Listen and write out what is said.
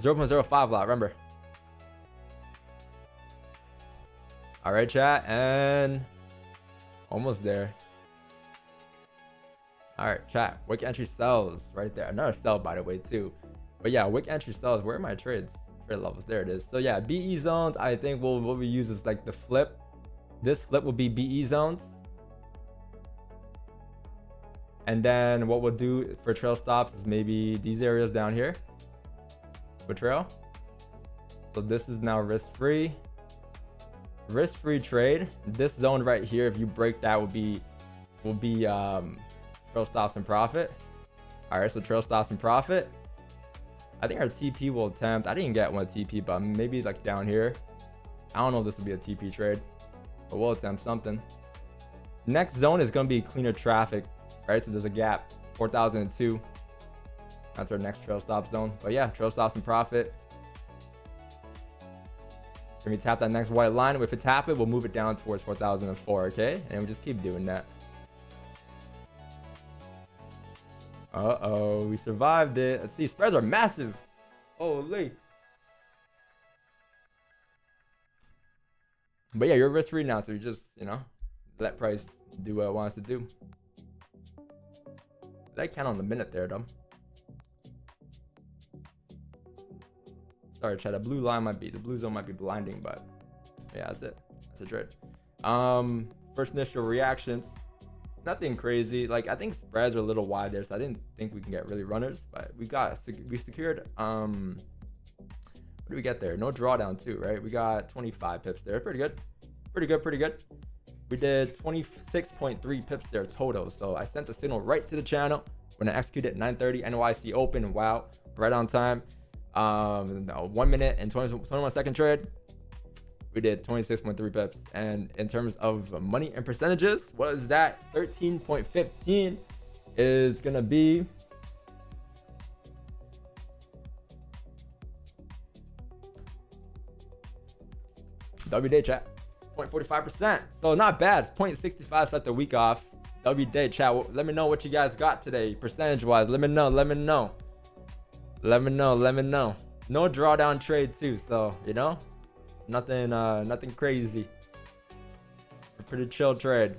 0.05 lot, remember. All right, chat, and almost there. All right, chat. Wick entry sells right there. Another sell, by the way, too. But yeah, wick entry sells. Where are my trades? Trade levels. There it is. So yeah, BE zones. I think what we use is like the flip. This flip will be BE zones. And then what we'll do for trail stops is maybe these areas down here for trail. So this is now risk-free. Risk-free trade. This zone right here, if you break that, will be trail stops and profit. All right, so trail stops and profit. I think our TP will attempt. I didn't get one TP, but maybe like down here. I don't know if this will be a TP trade, but we'll attempt something. Next zone is going to be cleaner traffic, right? So there's a gap, 4,002. That's our next trail stop zone. But yeah, trail stops and profit. When we tap that next white line, if we tap it, we'll move it down towards 4,004, okay? And we just keep doing that. Uh-oh, we survived it. Let's see, spreads are massive. Holy. But yeah, you're risk-free now, so you just, you know, let price do what it wants to do. That count on the minute there, though. Sorry, chat. The blue zone might be blinding, but yeah, that's it. That's a trade. First initial reactions. Nothing crazy. Like, I think spreads are a little wide there, so I didn't think we can get really runners, but we secured what do we get there? No drawdown too, right? We got 25 pips there. Pretty good. We did 26.3 pips there total. So I sent a signal right to the channel when I executed 9:30 NYC open. Wow, right on time. 1 minute and 21 second trade. We did 26.3 pips. And in terms of money and percentages, what is that? 13.15 is gonna be WD chat, 0.45%. So not bad. 0.65 set the week off. WD chat. Let me know what you guys got today, percentage wise. Let me know. No drawdown trade too. So you know, nothing crazy. A pretty chill trade.